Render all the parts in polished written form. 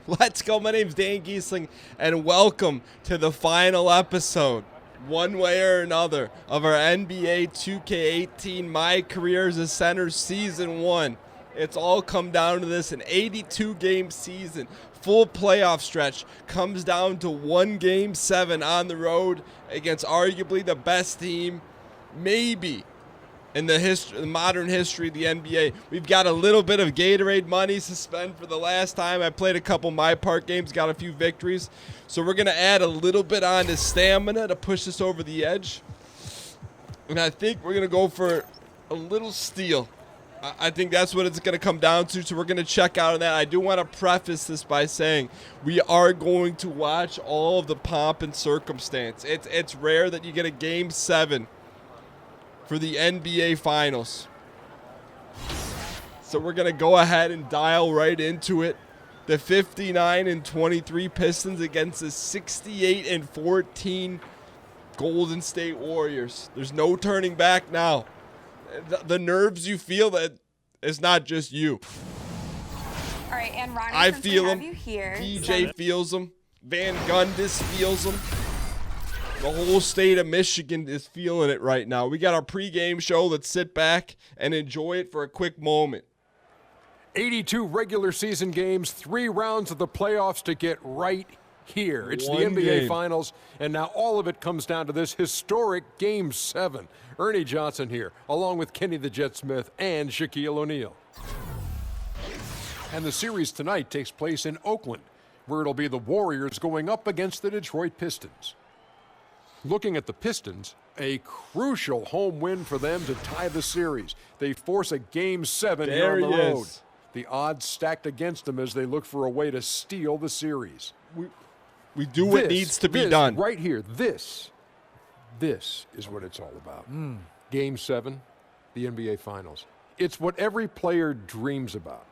Let's go. My name's Dan Giesling, and welcome to the final episode, one way or another, of our NBA 2k18 My Career as a Center Season 1. It's all come down to this, an 82-game season, full playoff stretch, comes down to one Game 7 on the road against arguably the best team, maybe, in the modern history of the NBA. We've got a little bit of Gatorade Monies to spend for the last time. I played a couple My Park games, got a few victories. So we're going to add a little bit on to stamina to push us over the edge. And I think we're going to go for a little steal. I think that's what it's going to come down to. So we're going to check out on that. I do want to preface this by saying we are going to watch all of the pomp and circumstance. It's rare that you get a Game 7 for the NBA Finals. So we're going to go ahead and dial right into it. The 59-23 Pistons against the 68-14 Golden State Warriors. There's no turning back now. The nerves you feel, that it's not just you. All right, and Ronnie, I feel them. Here, DJ feels them. Van Gundy feels them. The whole state of Michigan is feeling it right now. We got our pregame show. Let's sit back and enjoy it for a quick moment. 82 regular season games, 3 rounds of the playoffs to get right here. It's the NBA Finals, and now all of it comes down to this historic Game 7. Ernie Johnson here, along with Kenny the Jet Smith and Shaquille O'Neal. And the series tonight takes place in Oakland, where it'll be the Warriors going up against the Detroit Pistons. Looking at the Pistons, a crucial home win for them to tie the series. They force a Game 7 here on the road. The odds stacked against them as they look for a way to steal the series. We do what needs to be done. Right here, this is what it's all about. Game 7, the NBA Finals. It's what every player dreams about.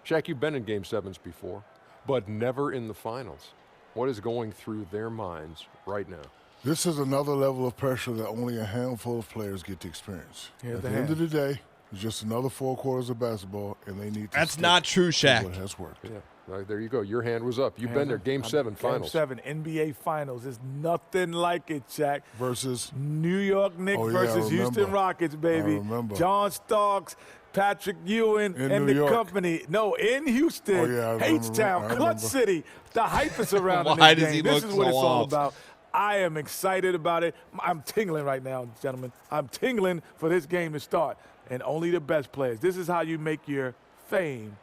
Shaq, you've been in Game 7s before, but never in the Finals. What is going through their minds right now? This is another level of pressure that only a handful of players get to experience. At the end of the day, it's just another 4 quarters of basketball, and they need to That's not true, Shaq. What has worked. Yeah, right, there you go. Your hand was up. You've been there. Game 7 Finals. Game 7 NBA Finals. There's nothing like it, Shaq. Versus New York Knicks versus Houston Rockets, baby. I remember. John Starks, Patrick Ewing, In and New the York. company. No, in Houston, Oh, yeah, I H-Town, remember. Clutch City. The hype is surrounding Why this does he game. This look is what so it's all off? about. I am excited about it. I'm tingling right now, gentlemen. I'm tingling for this game to start. And only the best players. This is how you make your fame,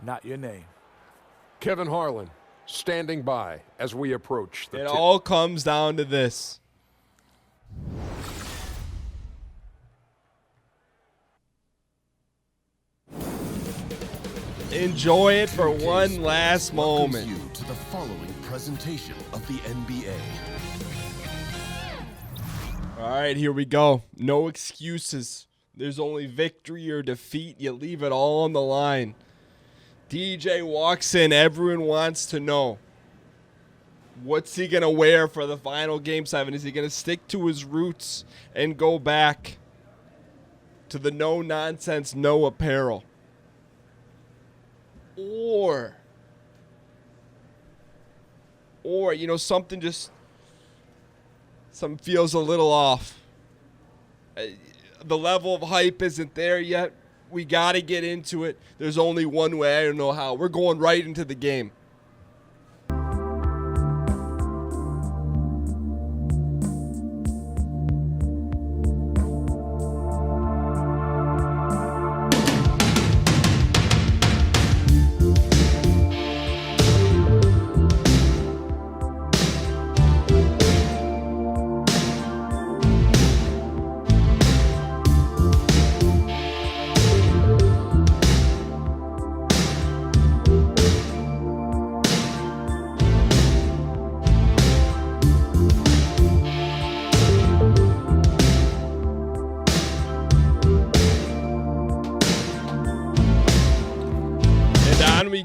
not your name. Kevin Harlan standing by as we approach the It tip. all comes down to this. Enjoy it for one last moment. You to the following presentation of the NBA. All right, here we go. No excuses. There's only victory or defeat. You leave it all on the line. DJ walks in. Everyone wants to know, what's he going to wear for the final Game 7? Is he going to stick to his roots and go back to the no-nonsense, no apparel? Or, you know, something feels a little off. The level of hype isn't there yet. We got to get into it. There's only one way. I don't know how. We're going right into the game.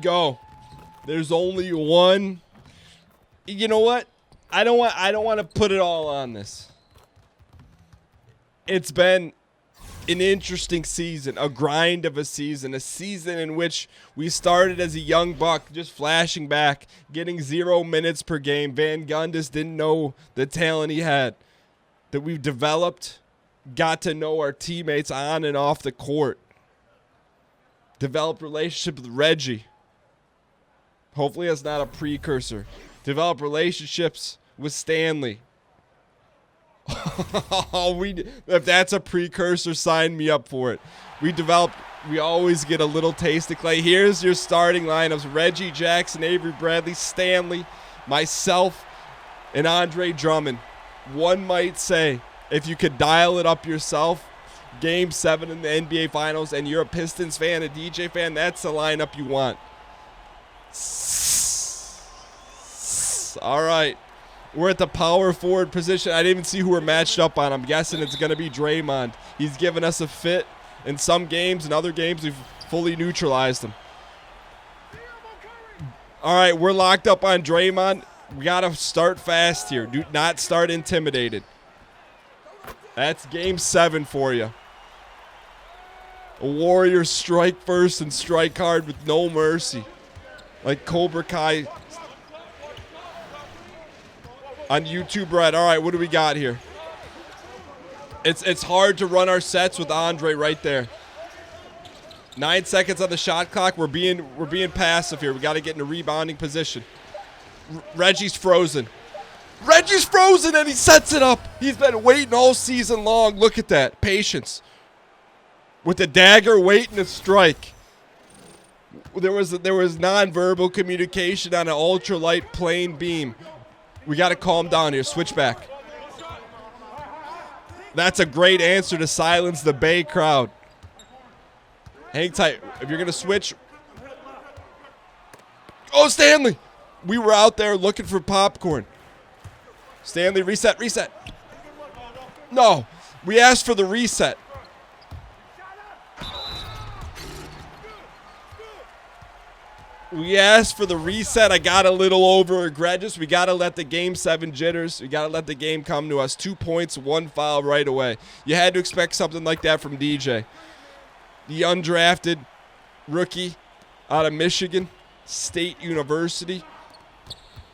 Go. There's only one. You know what? I don't want to put it all on this. It's been an interesting season, a grind of a season in which we started as a young buck, just flashing back, getting 0 minutes per game. Van Gundy didn't know the talent he had. That we've developed, got to know our teammates on and off the court. Developed relationship with Reggie. Hopefully that's not a precursor. Develop relationships with Stanley. If that's a precursor, sign me up for it. We always get a little taste of Clay. Here's your starting lineups: Reggie Jackson, Avery Bradley, Stanley, myself, and Andre Drummond. One might say, if you could dial it up yourself, Game 7 in the NBA Finals, and you're a Pistons fan, a DJ fan, that's the lineup you want. All right. We're at the power forward position. I didn't even see who we're matched up on. I'm guessing it's going to be Draymond. He's given us a fit in some games. In other games, we've fully neutralized him. All right, we're locked up on Draymond. We got to start fast here. Do not start intimidated. That's Game 7 for you. A Warriors strike first and strike hard with no mercy. Like Cobra Kai on YouTube, Red. All right, what do we got here? It's hard to run our sets with Andre right there. 9 seconds on the shot clock. We're being passive here. We got to get in a rebounding position. Reggie's frozen. Reggie's frozen and he sets it up. He's been waiting all season long. Look at that. Patience. With the dagger waiting to strike. There was nonverbal communication on an ultralight plane beam. We got to calm down here. Switch back. That's a great answer to silence the Bay crowd. Hang tight. If you're going to switch. Oh, Stanley. We were out there looking for popcorn. Stanley, reset. No. We asked for the reset. I got a little over egregious. We got to let the Game 7 jitters. We got to let the game come to us. 2 points, 1 foul right away. You had to expect something like that from DJ. The undrafted rookie out of Michigan State University.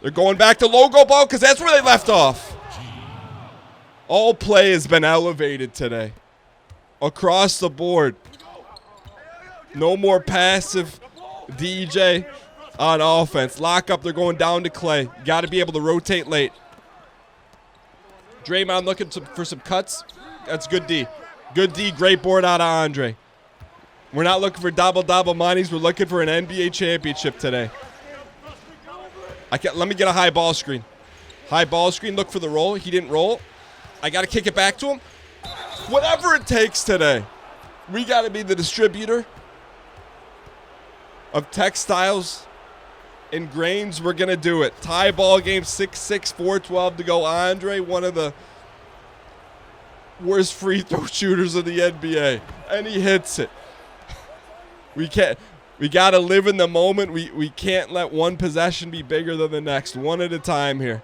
They're going back to logo ball because that's where they left off. All play has been elevated today. Across the board. No more passive DJ on offense. Lock up. They're going down to Clay. Got to be able to rotate late. Draymond looking for some cuts. That's good D. Good D. Great board out of Andre. We're not looking for double monies. We're looking for an NBA championship today. Let me get a high ball screen. High ball screen. Look for the roll. He didn't roll. I got to kick it back to him. Whatever it takes today. We got to be the distributor of textiles and grains. We're going to do it. Tie ball game, 6-6, 4:12 to go. Andre, one of the worst free throw shooters in the NBA. And he hits it. We got to live in the moment. We can't let one possession be bigger than the next. One at a time here.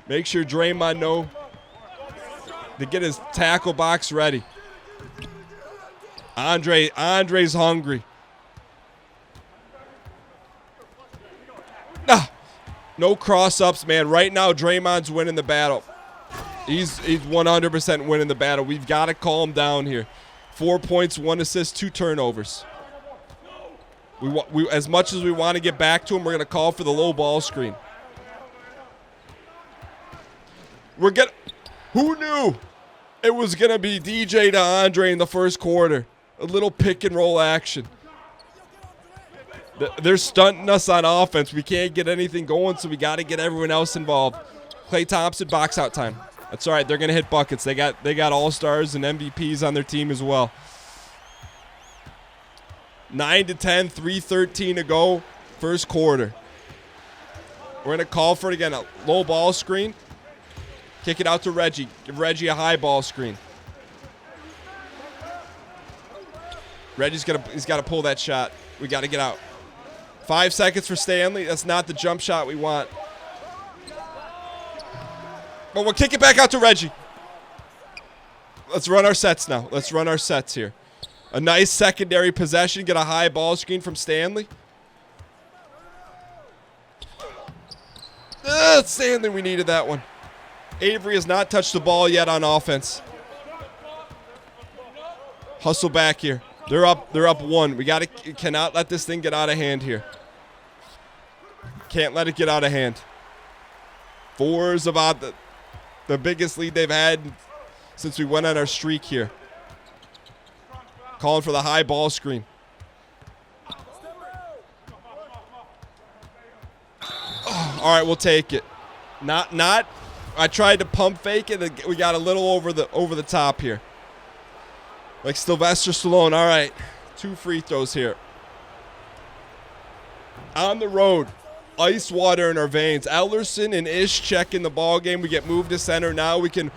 Make sure Draymond know to get his tackle box ready. Andre's hungry. No cross-ups, man. Right now, Draymond's winning the battle. He's 100% winning the battle. We've got to calm down here. 4 points, 1 assist, 2 turnovers. We as much as we want to get back to him, we're going to call for the low ball screen. Who knew it was going to be DJ to Andre in the first quarter? A little pick and roll action. They're stunting us on offense. We can't get anything going, so we got to get everyone else involved. Klay Thompson, box out time. That's all right. They're going to hit buckets. They got all-stars and MVPs on their team as well. 9-10, 3:13 to go, first quarter. We're going to call for it again. A low ball screen. Kick it out to Reggie. Give Reggie a high ball screen. He's got to pull that shot. We got to get out. 5 seconds for Stanley. That's not the jump shot we want. But we'll kick it back out to Reggie. let's run our sets now. Let's run our sets here. A nice secondary possession. Get a high ball screen from Stanley. Stanley, we needed that one. Avery has not touched the ball yet on offense. Hustle back here. They're up one. We cannot let this thing get out of hand here. Can't let it get out of hand. 4 is about the biggest lead they've had since we went on our streak here. Calling for the high ball screen. Oh, all right, we'll take it. Not. I tried to pump fake it. We got a little over the top here. Like Sylvester Stallone. All right, 2 free throws here. On the road. Ice water in our veins. Ellerson and Ish check in the ball game. We get moved to center. Now we can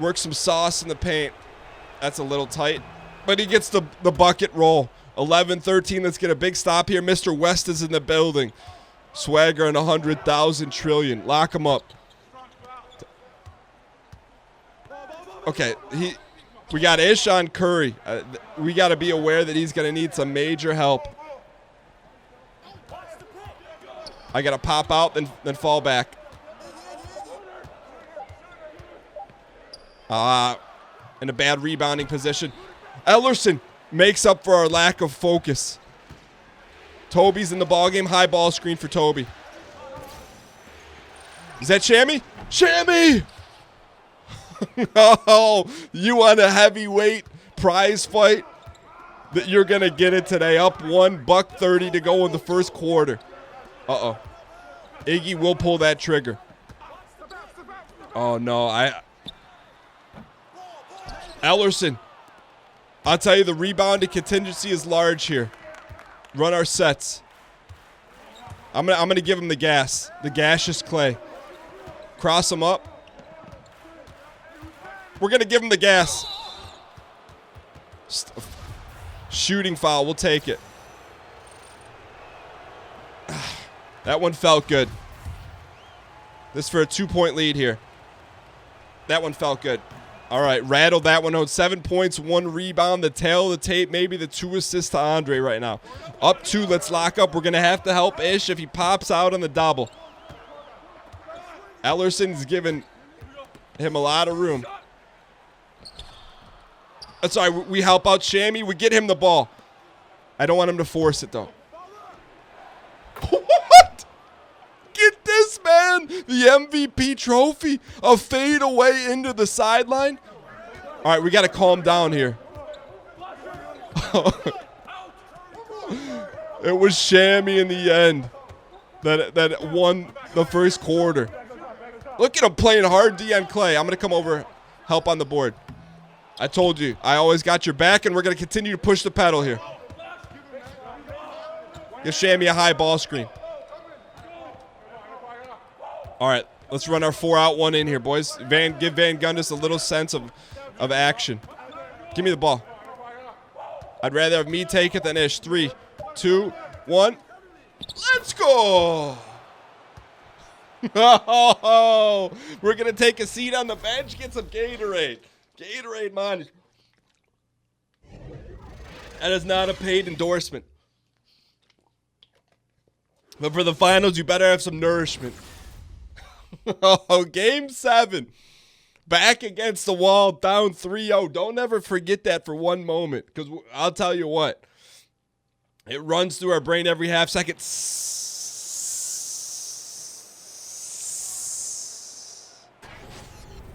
work some sauce in the paint. That's a little tight. But he gets the bucket roll. 11-13. Let's get a big stop here. Mr. West is in the building. Swagger and 100,000 trillion. Lock him up. Okay, we got Ish on Curry. We got to be aware that he's going to need some major help. I got to pop out, then fall back. In a bad rebounding position. Ellerson makes up for our lack of focus. Toby's in the ballgame. High ball screen for Toby. Is that Shammy? Shammy! Oh, you want a heavyweight prize fight? That you're going to get it today. Up 1, $1.30 to go in the first quarter. Uh-oh. Iggy will pull that trigger. Oh, no. Ellerson. I'll tell you, the rebounding contingency is large here. Run our sets. I'm gonna give him the gas. The gaseous clay. Cross him up. We're going to give him the gas. Shooting foul. We'll take it. That one felt good. This for a 2-point lead here. That one felt good. All right, rattled that one out. 7 points, 1 rebound. The tail of the tape, maybe the 2 assists to Andre right now. Up 2, let's lock up. We're going to have to help Ish if he pops out on the double. Ellerson's giving him a lot of room. That's all right, we help out Shammy. We get him the ball. I don't want him to force it, though. What? Get this, man. The MVP trophy. A fade away into the sideline. All right, we got to calm down here. It was Shammy in the end that won the first quarter. Look at him playing hard D on Clay. I'm going to come over, help on the board. I told you, I always got your back, and we're going to continue to push the pedal here. Give Shammy a high ball screen. All right, let's run our 4-out, 1 in here, boys. Give Van Gundy a little sense of action. Give me the ball. I'd rather have me take it than Ish. 3, 2, 1. Let's go. Oh, we're going to take a seat on the bench, get some Gatorade. Gatorade MONIES. That is not a paid endorsement. But for the finals, you better have some nourishment. Oh, Game 7. Back against the wall, down 3-0. Don't ever forget that for one moment. Because I'll tell you what. It runs through our brain every half second.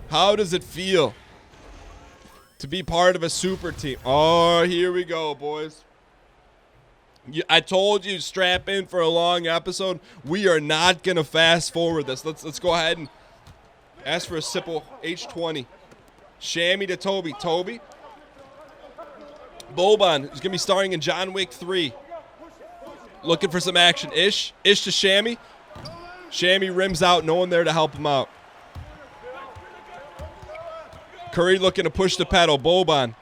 How does it feel to be part of a super team? Oh, here we go, boys. I told you, strap in for a long episode. We are not going to fast forward this. Let's go ahead and ask for a sip of H20. Shammy to Toby. Toby. Boban is going to be starring in John Wick 3. Looking for some action. Ish to Shammy. Shammy rims out. No one there to help him out. Curry looking to push the pedal. Boban.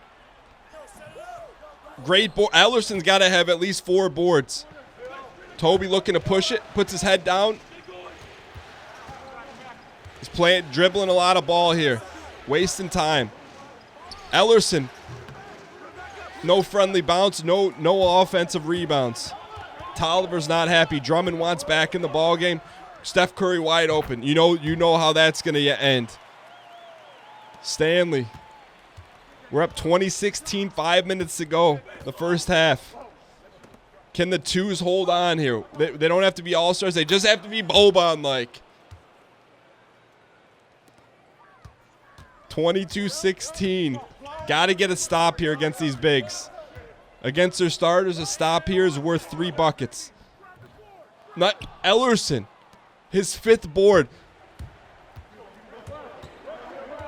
Great board. Ellerson's got to have at least 4 boards. Toby looking to push it. Puts his head down. He's dribbling a lot of ball here. Wasting time. Ellerson. No friendly bounce, no offensive rebounds. Tolliver's not happy. Drummond wants back in the ball game. Steph Curry wide open. You know how that's going to end. Stanley. We're up 20-16, 5 minutes to go. The first half. Can the twos hold on here? They don't have to be all-stars. They just have to be Boban-like. 22-16. Got to get a stop here against these bigs. Against their starters, a stop here is worth 3 buckets. Not Ellerson. His 5th board.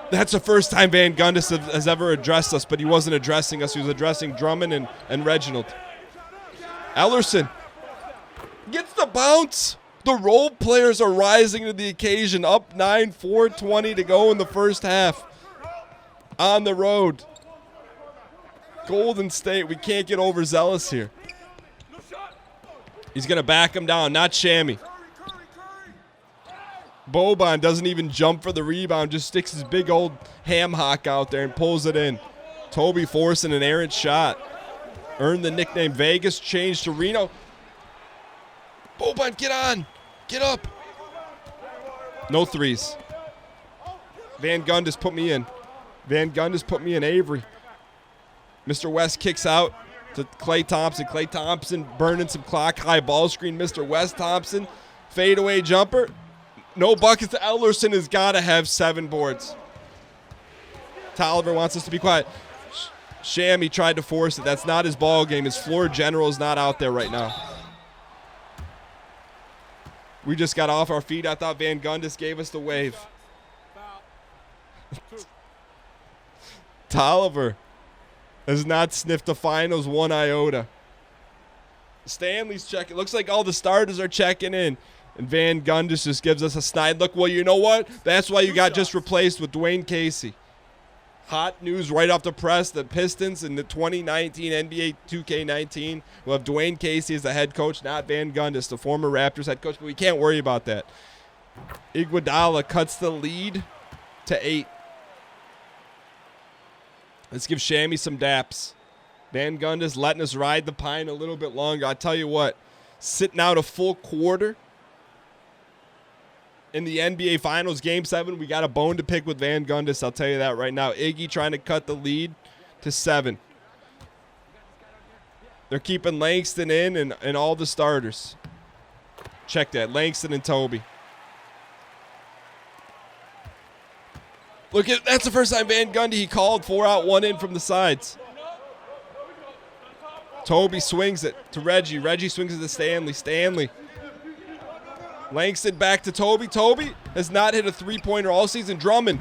That's the first time Van Gundy has ever addressed us, but he wasn't addressing us. He was addressing Drummond and Reginald. Ellerson gets the bounce. The role players are rising to the occasion. Up 9, 4:20 to go in the first half. On the road. Golden State, we can't get overzealous here. He's going to back him down, not Shammy. Boban doesn't even jump for the rebound, just sticks his big old ham hock out there and pulls it in. Toby forcing an errant shot. Earned the nickname Vegas, changed to Reno. Boban, get on. Get up. No threes. Van Gundy put me in. Van Gundy put me in. Avery. Mr. West kicks out to Klay Thompson. Klay Thompson burning some clock. High ball screen. Mr. West Thompson. Fadeaway jumper. No buckets. Ellerson has got to have 7 boards. Tolliver wants us to be quiet. Shammy tried to force it. That's not his ball game. His floor general is not out there right now. We just got off our feet. I thought Van Gundy gave us the wave. Tolliver has not sniffed the finals 1 iota. Stanley's checking. Looks like all the starters are checking in. And Van Gundy just gives us a snide look. Well, you know what? That's why you got just replaced with Dwayne Casey. Hot news right off the press. The Pistons in the 2019 NBA 2k18 will have Dwayne Casey as the head coach, not Van Gundy, the former Raptors head coach. But we can't worry about that. Iguodala cuts the lead to 8. Let's give Shammy some daps. Van Gundy's letting us ride the pine a little bit longer. I tell you what, sitting out a full quarter in the NBA Finals, Game 7, we got a bone to pick with Van Gundy. I'll tell you that right now. Iggy trying to cut the lead to 7. They're keeping Langston in and all the starters. Check that, Langston and Toby. Look, that's the first time Van Gundy, he called 4 out, 1 in from the sides. Toby swings it to Reggie. Reggie swings it to Stanley. Stanley. Langston back to Toby. Toby has not hit a 3-pointer all season. Drummond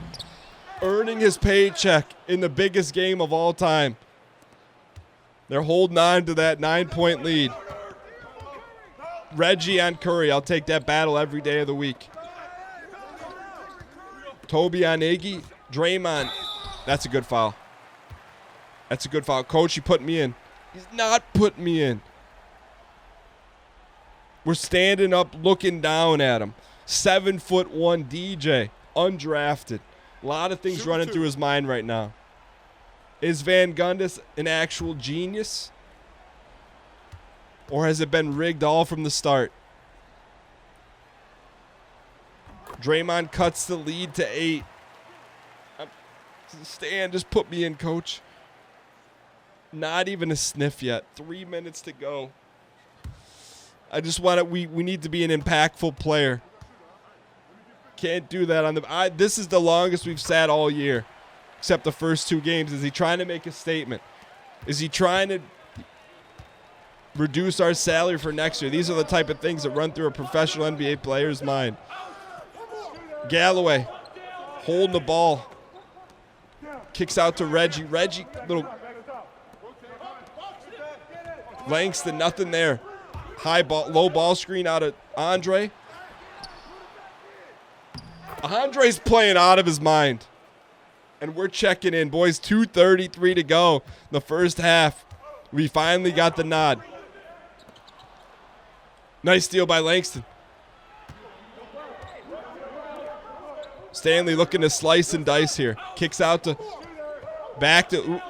earning his paycheck in the biggest game of all time. They're holding on to that 9-point lead. Reggie on Curry. I'll take that battle every day of the week. Toby on Iggy. Draymond. That's a good foul. That's a good foul. Coach, you put me in. He's not putting me in. We're standing up looking down at him. 7'1" DJ. Undrafted. A lot of things running through his mind right now. Is Van Gundy an actual genius? Or has it been rigged all from the start? Draymond cuts the lead to 8. Stan, just put me in, coach. Not even a sniff yet. 3 minutes to go. I just want to, we need to be an impactful player. Can't do that on the, this is the longest we've sat all year. Except the first 2 games. Is he trying to make a statement? Is he trying to reduce our salary for next year? These are the type of things that run through a professional NBA player's mind. Galloway holding the ball. Kicks out to Reggie. Reggie, little Langston, nothing there. High ball, low ball screen out of Andre. Andre's playing out of his mind. And we're checking in. Boys, 2:33 to go. The first half. We finally got the nod. Nice steal by Langston. Stanley looking to slice and dice here. Kicks out to back to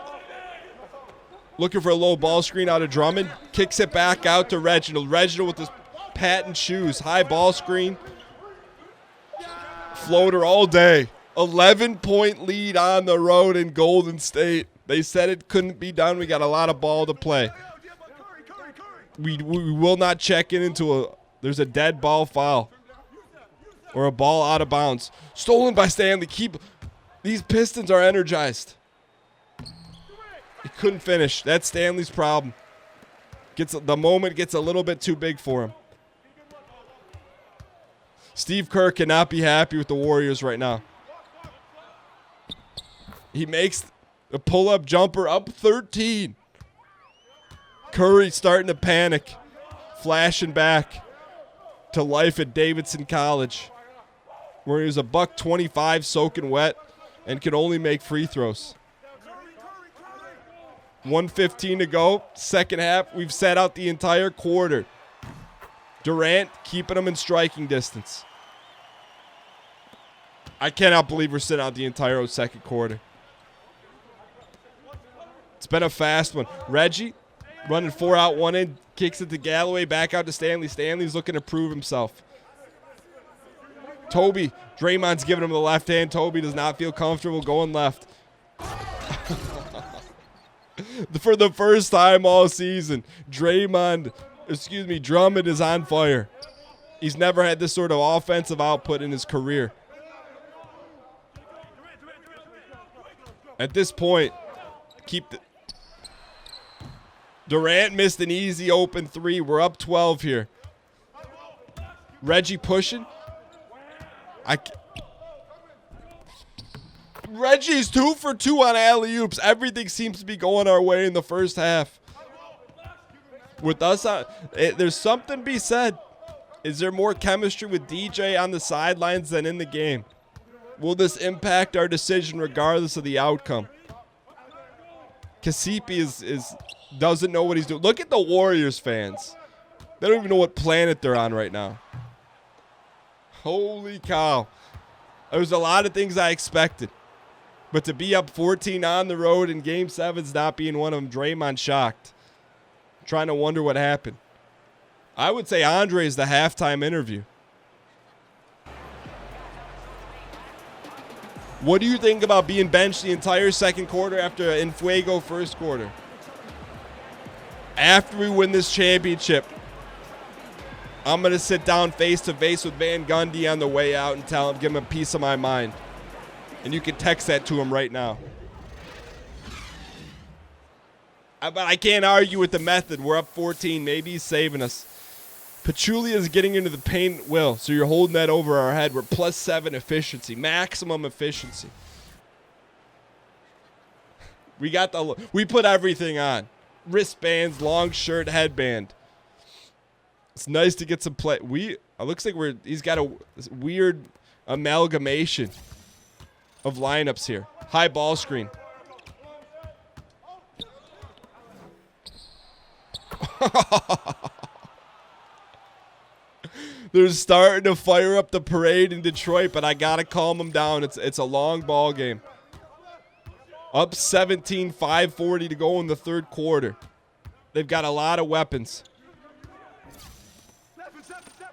looking for a low ball screen out of Drummond. Kicks it back out to Reginald. Reginald with his patent shoes. High ball screen. Floater all day. 11-point lead on the road in Golden State. They said it couldn't be done. We got a lot of ball to play. We will not check into there's a dead ball foul. Or a ball out of bounds. Stolen by Stanley. These Pistons are energized. He couldn't finish. That's Stanley's problem. The moment gets a little bit too big for him. Steve Kerr cannot be happy with the Warriors right now. He makes a pull-up jumper up 13. Curry starting to panic. Flashing back to life at Davidson College, where he was a $125 soaking wet and can only make free throws. 1:15 to go. Second half, we've sat out the entire quarter. Durant keeping them in striking distance. I cannot believe we're sitting out the entire second quarter. It's been a fast one. Reggie running 4 out, 1 in, kicks it to Galloway, back out to Stanley. Stanley's looking to prove himself. Toby, Draymond's giving him the left hand. Toby does not feel comfortable going left. For the first time all season, Drummond is on fire. He's never had this sort of offensive output in his career. At this point, Durant missed an easy open 3. We're up 12 here. Reggie pushing. Reggie's 2 for 2 on alley-oops. Everything seems to be going our way in the first half. With us, there's something to be said. Is there more chemistry with DJ on the sidelines than in the game? Will this impact our decision regardless of the outcome? Kasipi doesn't know what he's doing. Look at the Warriors fans. They don't even know what planet they're on right now. Holy cow. There's a lot of things I expected. But to be up 14 on the road in Game 7's not being one of them. Draymond shocked. Trying to wonder what happened. I would say Andre is the halftime interview. What do you think about being benched the entire second quarter after an Infuego first quarter? After we win this championship, I'm going to sit down face-to-face with Van Gundy on the way out and give him a piece of my mind. And you can text that to him right now. But I can't argue with the method. We're up 14. Maybe he's saving us. Pachulia is getting into the paint, Will, so you're holding that over our head. We're +7 efficiency, maximum efficiency. We put everything on. Wristbands, long shirt, headband. It's nice to get some play. It looks like he's got a weird amalgamation of lineups here. High ball screen. They're starting to fire up the parade in Detroit, but I got to calm them down. It's a long ball game. Up 17, 5:40 to go in the third quarter. They've got a lot of weapons.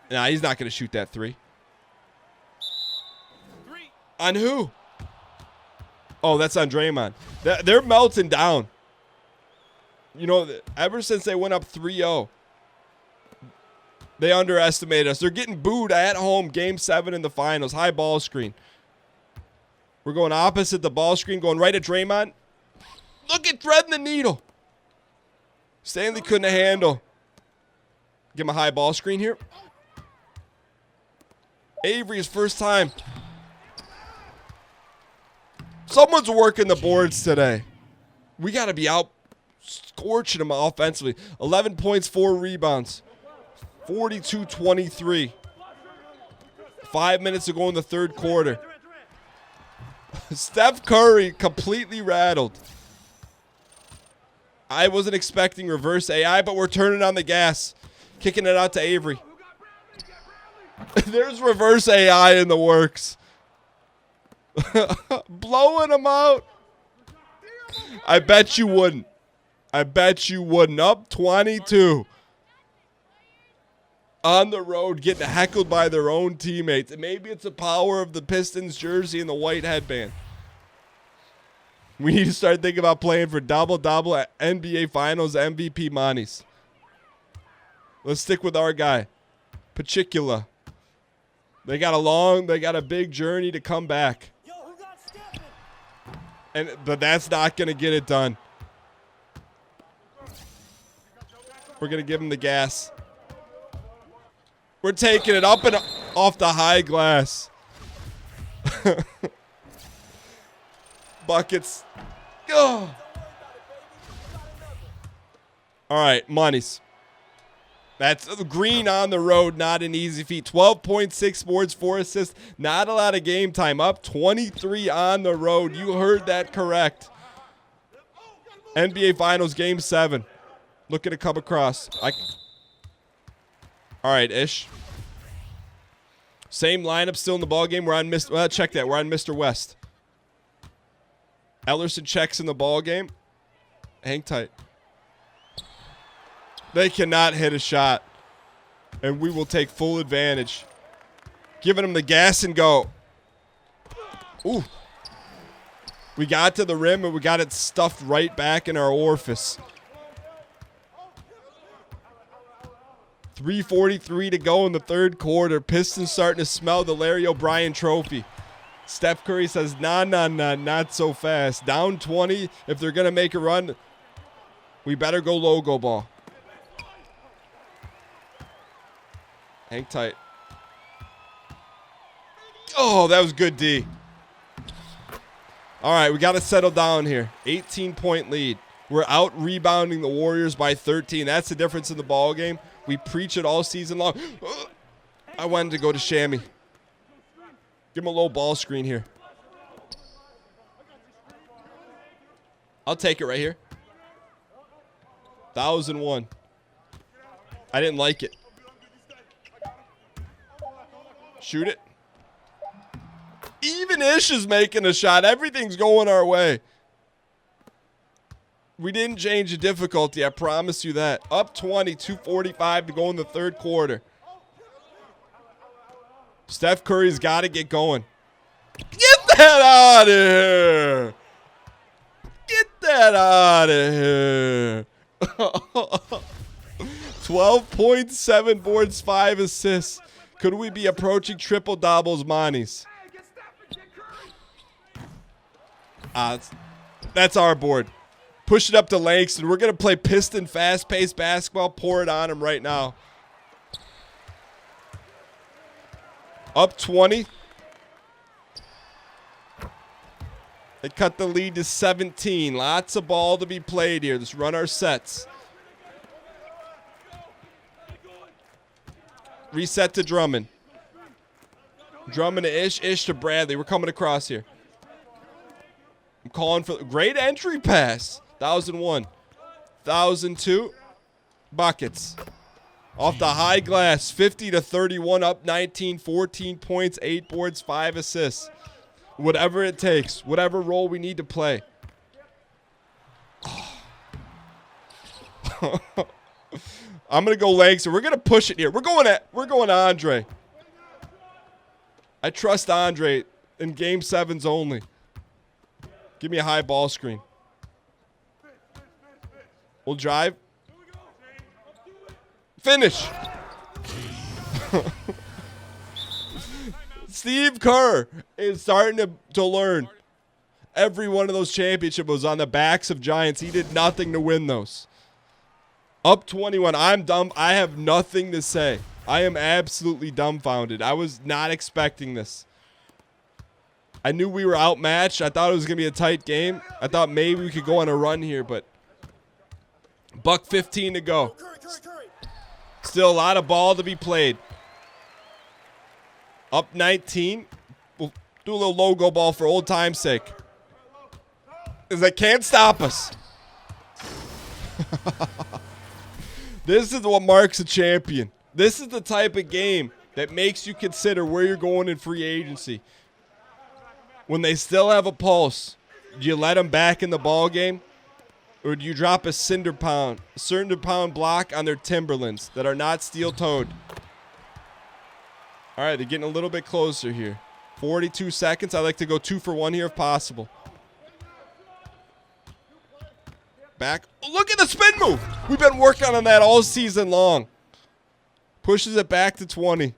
Nah, he's not going to shoot that 3. On who? Oh, that's on Draymond. They're melting down. You know, ever since they went up 3-0, they underestimated us. They're getting booed at home, Game 7 in the finals. High ball screen. We're going opposite the ball screen, going right at Draymond. Look at threading the needle. Stanley couldn't handle. Give him a high ball screen here. Avery's first time. Someone's working the boards today. We got to be out scorching them offensively. 11 points, 4 rebounds. 42-23. 5 minutes to go in the third quarter. Steph Curry completely rattled. I wasn't expecting reverse AI, but we're turning on the gas. Kicking it out to Avery. There's reverse AI in the works. Blowing them out. I bet you wouldn't. I bet you wouldn't. Up 22. On the road, getting heckled by their own teammates. And maybe it's the power of the Pistons jersey and the white headband. We need to start thinking about playing for double-double at NBA Finals MVP Monies. Let's stick with our guy, Pachicula. They got a big journey to come back. But that's not going to get it done. We're going to give him the gas. We're taking it up and off the high glass. Buckets. Oh. All right, Monies. That's Green on the road, not an easy feat. 12.6 boards, 4 assists. Not a lot of game time. Up 23 on the road. You heard that correct. NBA Finals Game 7. Looking to come across. All right, Ish. Same lineup still in the ball game. We're on Mr. Well, check that. We're on Mr. West. Ellerson checks in the ball game. Hang tight. They cannot hit a shot. And we will take full advantage. Giving them the gas and go. Ooh. We got to the rim and we got it stuffed right back in our orifice. 3:43 to go in the third quarter. Pistons starting to smell the Larry O'Brien trophy. Steph Curry says, nah, not so fast. Down 20. If they're going to make a run, we better go logo ball. Hang tight. Oh, that was good D. All right, we got to settle down here. 18-point lead. We're out rebounding the Warriors by 13. That's the difference in the ball game. We preach it all season long. I wanted to go to Shammy. Give him a low ball screen here. I'll take it right here. 1,001. I didn't like it. Shoot it. Even Ish is making a shot. Everything's going our way. We didn't change the difficulty. I promise you that. Up 20, 2:45 to go in the third quarter. Steph Curry's got to get going. Get that out of here. Get that out of here. 12.7 boards, 5 assists. Could we be approaching triple doubles, Monies? That's our board. Push it up to Langston. We're going to play Piston fast-paced basketball. Pour it on him right now. Up 20. They cut the lead to 17. Lots of ball to be played here. Let's run our sets. Reset to Drummond. Drummond to Ish. Ish to Bradley. We're coming across here. I'm calling for great entry pass. 1,001. 1,002. Buckets. Off the high glass. 50-31. Up 19. 14 points. 8 boards. 5 assists. Whatever it takes. Whatever role we need to play. I'm going to go Langston. We're going to push it here. We're going Andre. I trust Andre in Game 7s only. Give me a high ball screen. We'll drive. Finish. Steve Kerr is starting to learn. Every one of those championships was on the backs of giants. He did nothing to win those. Up 21. I'm dumb. I have nothing to say. I am absolutely dumbfounded. I was not expecting this. I knew we were outmatched. I thought it was going to be a tight game. I thought maybe we could go on a run here, but buck 15 to go. Still a lot of ball to be played. Up 19. We'll do a little logo ball for old time's sake. Because they can't stop us. This is what marks a champion. This is the type of game that makes you consider where you're going in free agency. when they still have a pulse, do you let them back in the ball game, or do you drop a cinder pound block on their Timberlands that are not steel-toed? All right, they're getting a little bit closer here. 42 seconds. I'd like to go 2 for 1 here if possible. Back. Oh, look at the spin move. We've been working on that all season long. Pushes it back to 20.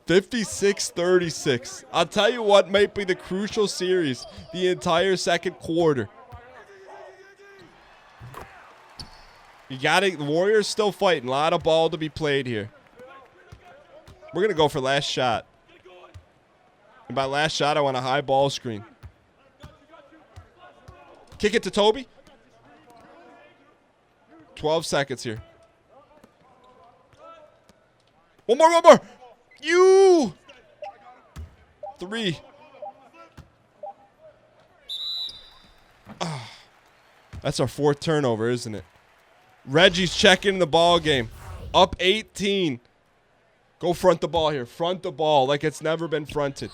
56-36. I'll tell you what might be the crucial series the entire second quarter. You got it. The Warriors still fighting. A lot of ball to be played here. We're going to go for last shot. And by last shot, I want a high ball screen. Kick it to Toby. 12 seconds here. One more. You. 3. That's our 4th turnover, isn't it? Reggie's checking the ball game. Up 18. Go front the ball here. Front the ball like it's never been fronted.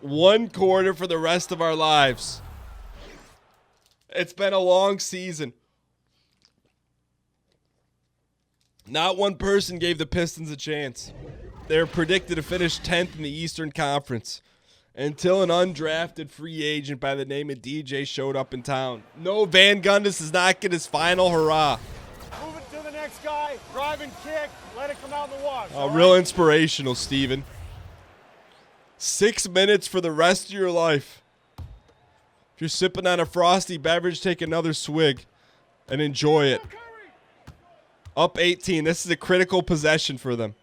1 quarter for the rest of our lives. It's been a long season. Not one person gave the Pistons a chance. They were predicted to finish 10th in the Eastern Conference until an undrafted free agent by the name of DJ showed up in town. No, Van Gundy does not get his final hurrah. Move it to the next guy. Drive and kick. Let it come out in the wash. Oh, real inspirational, Steven. 6 minutes for the rest of your life. If you're sipping on a frosty beverage, take another swig and enjoy it. Up 18. This is a critical possession for them.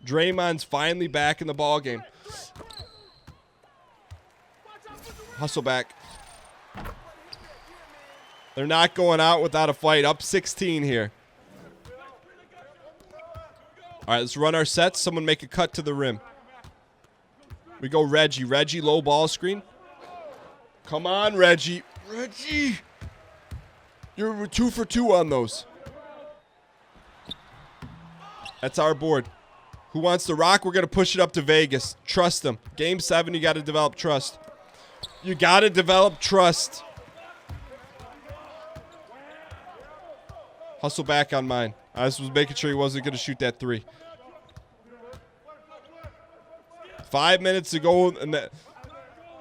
Draymond's finally back in the ball game. Hustle back. They're not going out without a fight. Up 16 here. All right, let's run our sets. Someone make a cut to the rim. We go Reggie. Reggie, low ball screen. Come on, Reggie. Reggie. You're 2 for 2 on those. That's our board. Who wants to rock? We're going to push it up to Vegas. Trust them. Game 7, you got to develop trust. You got to develop trust. Hustle back on mine. I just was making sure he wasn't going to shoot that 3. 5 minutes to go in the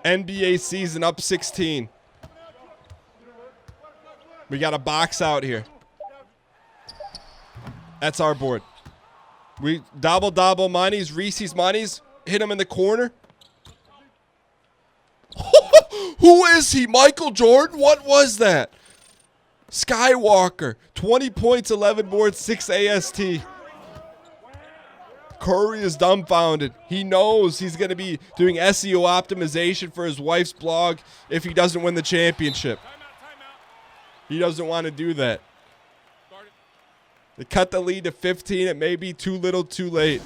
NBA season, up 16. We got a box out here. That's our board. We double monies, Reese's monies. Hit him in the corner. Who is he? Michael Jordan? What was that? Skywalker. 20 points, 11 boards, 6 AST. Curry is dumbfounded. He knows he's going to be doing SEO optimization for his wife's blog if he doesn't win the championship. He doesn't want to do that. They cut the lead to 15. It may be too little, too late.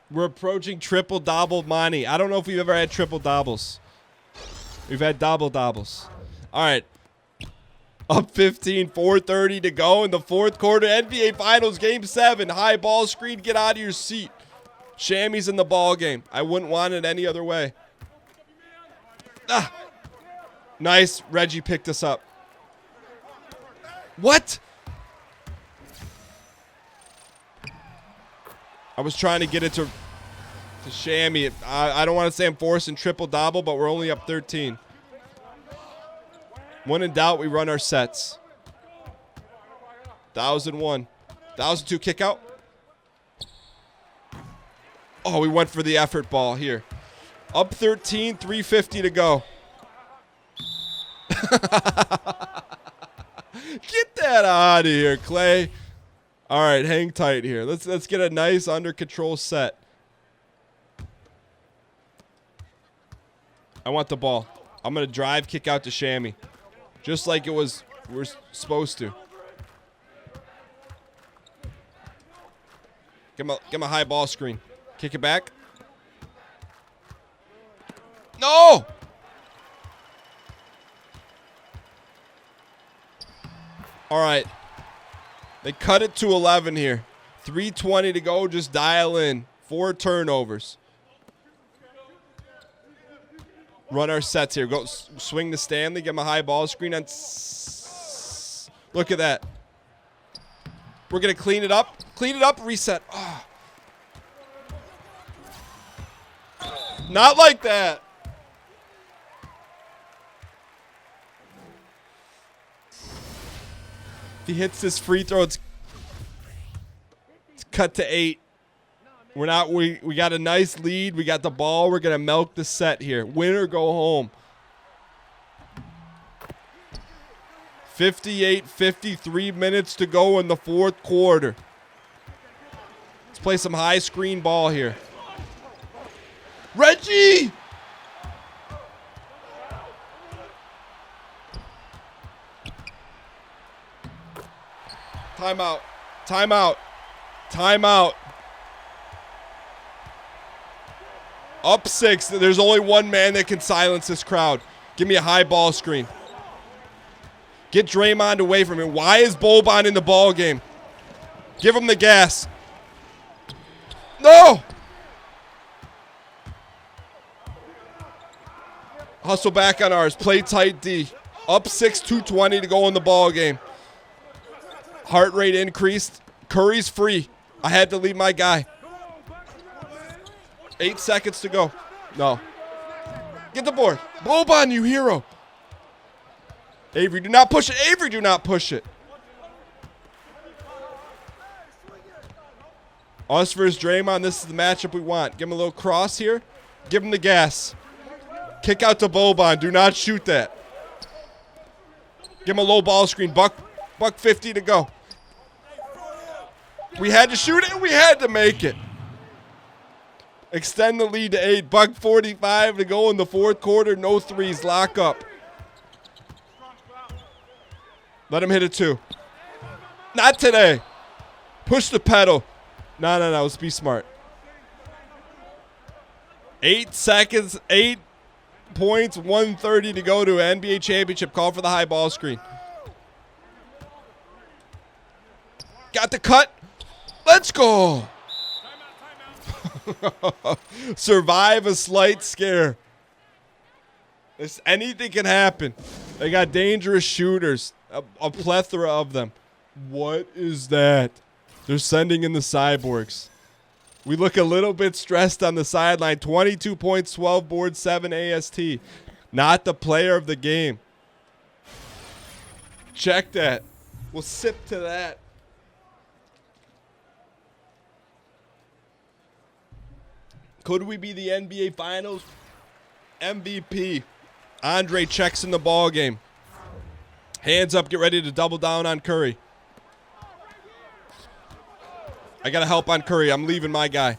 We're approaching triple-double money. I don't know if we've ever had triple-doubles. We've had double-doubles. All right. Up 15, 4:30 to go in the 4th quarter. NBA Finals, Game 7. High ball screen. Get out of your seat. Shammy's in the ball game. I wouldn't want it any other way. Nice. Reggie picked us up. What? I was trying to get it to Shammy. I don't want to say I'm forcing triple-double, but we're only up 13. When in doubt, we run our sets. 1,001. 1,002 kick out. Oh, we went for the effort ball here. Up 13, 3:50 to go. Get that out of here, Clay. All right, hang tight here. Let's get a nice under control set. I want the ball. I'm going to drive, kick out to Shammy. Just like we're supposed to. Give him a high ball screen. Kick it back. No! All right. They cut it to 11 here. 3:20 to go. Just dial in. 4 turnovers. Run our sets here. Go swing to Stanley. Get him a high ball screen. And look at that. We're going to clean it up. Clean it up. Reset. Oh. Not like that. If he hits this free throw, it's cut to 8. We got a nice lead. We got the ball. We're going to milk the set here. Win or go home. 53 minutes to go in the fourth quarter. Let's play some high screen ball here. Reggie! Timeout. Timeout. Timeout. Up 6. There's only one man that can silence this crowd. Give me a high ball screen. Get Draymond away from him. Why is Boban in the ball game? Give him the gas. No! Hustle back on ours. Play tight D. Up 6, 2:20 to go in the ball game. Heart rate increased. Curry's free. I had to leave my guy. 8 seconds to go. No. Get the board. Boban, you hero. Avery, do not push it. Avery, do not push it. Us versus Draymond. This is the matchup we want. Give him a little cross here. Give him the gas. Kick out to Boban. Do not shoot that. Give him a low ball screen. Buck 50 to go. We had to shoot it, and we had to make it. Extend the lead to 8. Buck 45 to go in the fourth quarter. No threes. Lock up. Let him hit it 2. Not today. Push the pedal. No. Let's be smart. 8 seconds. 8 points. 1:30 to go to an NBA championship. Call for the high ball screen. Got the cut. Let's go. Survive a slight scare. Anything can happen. They got dangerous shooters. A plethora of them. What is that? They're sending in the cyborgs. We look a little bit stressed on the sideline. 22 points, 12 boards, 7 AST. Not the player of the game. Check that. We'll sip to that. Could we be the NBA Finals MVP? Andre checks in the ball game. Hands up, get ready to double down on Curry. I got to help on Curry. I'm leaving my guy.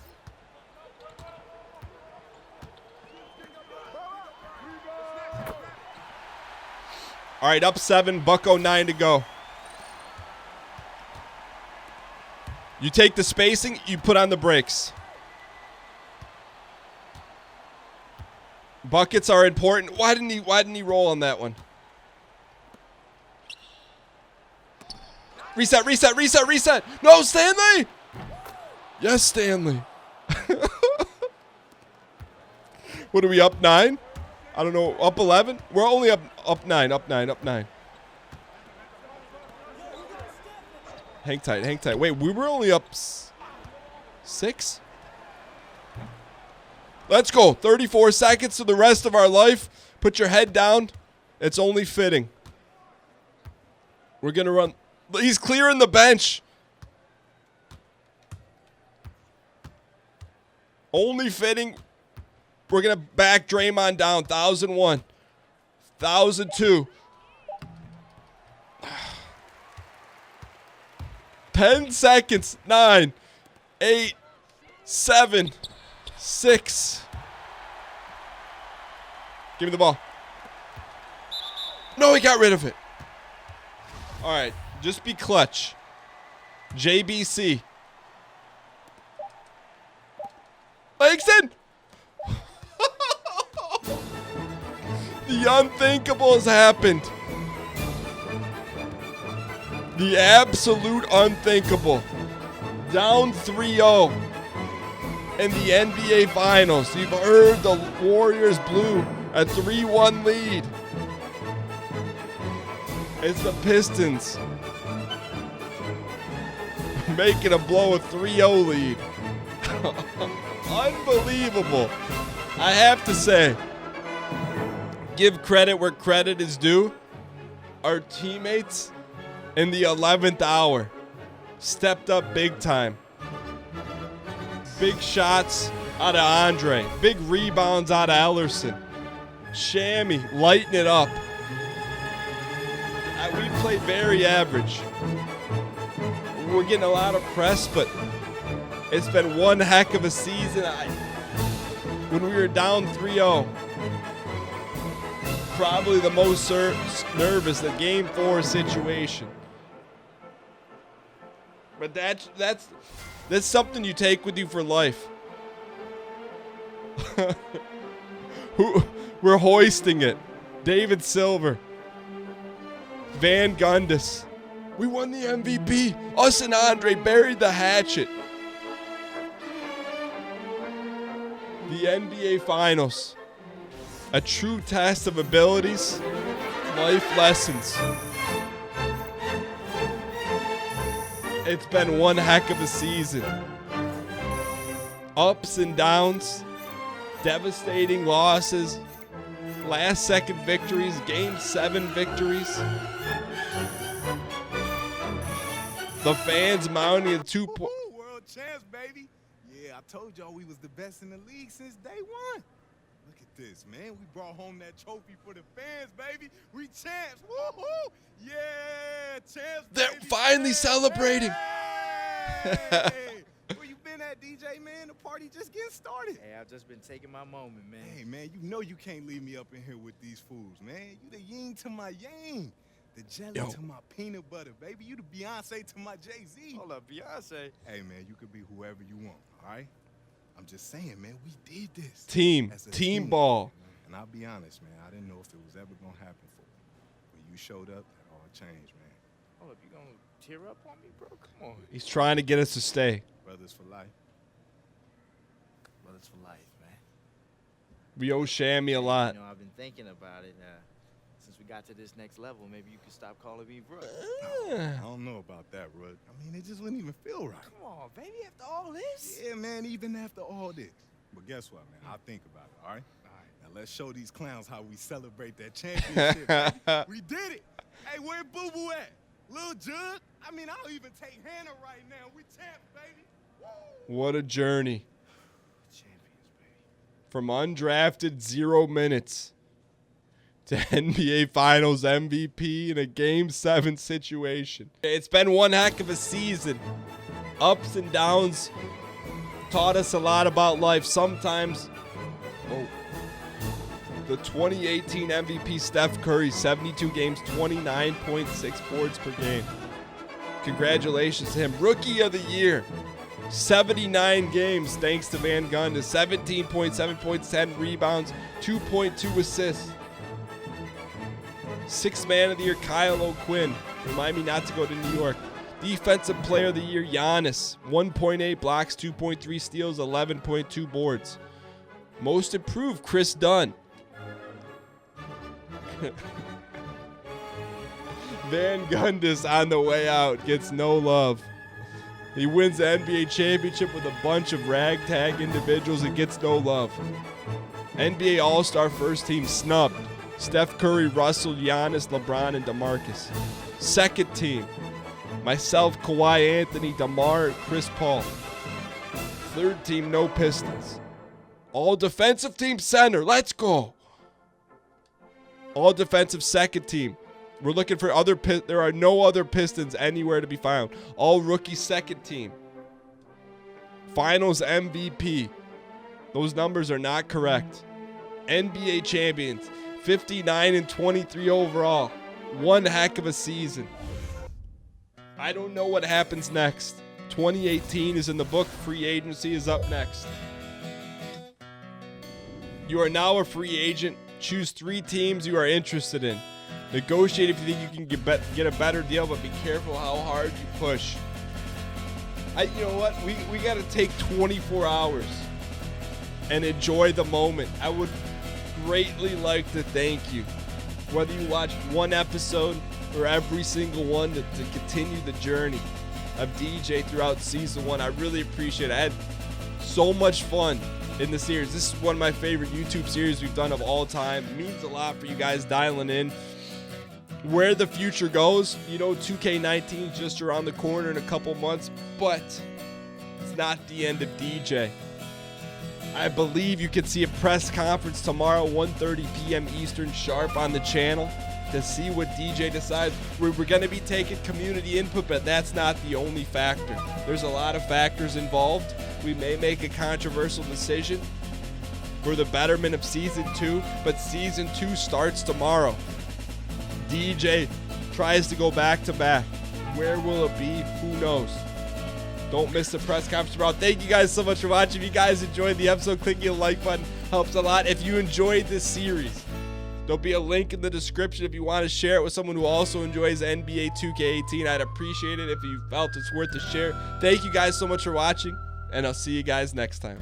All right, up 7, buck 09 to go. You take the spacing, you put on the brakes. Buckets are important. Why didn't he roll on that one? Reset. No, Stanley! Yes, Stanley. What are we, up 9? I don't know, up 11? We're only up 9. Hang tight. Wait, we were only up 6? Let's go. 34 seconds to the rest of our life. Put your head down. It's only fitting. We're going to run. He's clearing the bench. Only fitting. We're going to back Draymond down. 1,001. 1,002. 10 seconds. 9, 8, 7, 6. Give me the ball. No, he got rid of it. All right, just be clutch. JBC. Langston! The unthinkable has happened. The absolute unthinkable. Down 3-0 in the NBA Finals. You've heard the Warriors blew a 3-1 lead. It's the Pistons making a blow a 3-0 lead. Unbelievable. I have to say, give credit where credit is due. Our teammates in the 11th hour stepped up big time. Big shots out of Andre. Big rebounds out of Ellerson. Shammy lighting it up. We played very average. We're getting a lot of press, but it's been one heck of a season. When we were down 3-0, probably the most nervous, the Game 4 situation. But that's something you take with you for life. We're hoisting it. David Silver. Van Gundy. We won the MVP. Us and Andre buried the hatchet. The NBA Finals. A true test of abilities, life lessons. It's been one heck of a season. Ups and downs, devastating losses, last second victories, Game 7 victories. The fans mounting a 2 point. World champs, baby. Yeah, I told y'all we was the best in the league since day one. Look at this, man. We brought home that trophy for the fans, baby. We champs. Woo-hoo! Yeah, champs, They're baby. finally celebrating. Hey! Where you been at, DJ, man? The party just getting started. Hey, I've just been taking my moment, man. Hey, man, you know you can't leave me up in here with these fools, man. You the yin to my yang. The jelly to my peanut butter, baby. You the Beyonce to my Jay-Z. Hold up, Beyonce. Hey, man, you could be whoever you want, all right? I'm just saying, man, we did this. Team ball. And I'll be honest, man, I didn't know if it was ever going to happen for me. When you showed up, that all changed, man. Hold up, you gonna tear up on me, bro? Come on. He's trying to get us to stay. Brothers for life. Brothers for life, man. We owe Shammy a lot. You know, I've been thinking about it. Since we got to this next level, maybe you could stop calling me bro. I don't know about that, Rud. I mean, it just wouldn't even feel right. Come on, baby, after all this? Yeah, man, even after all this. But guess what, man? I'll think about it, all right? All right. Now, let's show these clowns how we celebrate that championship, baby. We did it. Hey, where Boo-Boo at? Lil Jug? I mean, I'll even take Hannah right now. We champs, baby. Woo! What a journey. Champions, baby. From undrafted 0 minutes to NBA Finals MVP in a Game 7 situation. It's been one heck of a season. Ups and downs taught us a lot about life. Sometimes, the 2018 MVP Steph Curry, 72 games, 29.6 boards per game. Congratulations to him. Rookie of the Year, 79 games thanks to Van Gundy, 17.7 points, 10 rebounds, 2.2 assists. Sixth Man of the Year, Kyle O'Quinn. Remind me not to go to New York. Defensive Player of the Year, Giannis. 1.8 blocks, 2.3 steals, 11.2 boards. Most Improved, Chris Dunn. Van Gundy on the way out gets no love. He wins the NBA championship with a bunch of ragtag individuals and gets no love. NBA All-Star first team snubbed. Steph Curry, Russell, Giannis, LeBron, and DeMarcus. Second team, myself, Kawhi Anthony, DeMar, Chris Paul. Third team, no Pistons. All defensive team center, let's go. All defensive second team. We're looking for other, there are no other Pistons anywhere to be found. All rookie second team. Finals MVP. Those numbers are not correct. NBA champions. 59 and 23 overall. One heck of a season. I don't know what happens next. 2018 is in the book. Free agency is up next. You are now a free agent. Choose 3 teams you are interested in. Negotiate if you think you can get a better deal, but be careful how hard you push. You know what? We got to take 24 hours and enjoy the moment. I would greatly like to thank you. Whether you watch one episode or every single one to continue the journey of DJ throughout season 1. I really appreciate it. I had so much fun in the series. This is one of my favorite YouTube series we've done of all time. It means a lot for you guys dialing in. Where the future goes, 2K19 is just around the corner in a couple months, but it's not the end of DJ. I believe you could see a press conference tomorrow, 1:30 p.m. Eastern sharp on the channel to see what DJ decides. We're going to be taking community input, but that's not the only factor. There's a lot of factors involved. We may make a controversial decision for the betterment of Season 2, but Season 2 starts tomorrow. DJ tries to go back-to-back. Where will it be? Who knows? Don't miss the press conference tomorrow. Thank you guys so much for watching. If you guys enjoyed the episode, clicking the like button helps a lot. If you enjoyed this series, there'll be a link in the description if you want to share it with someone who also enjoys NBA 2K18. I'd appreciate it if you felt it's worth a share. Thank you guys so much for watching, and I'll see you guys next time.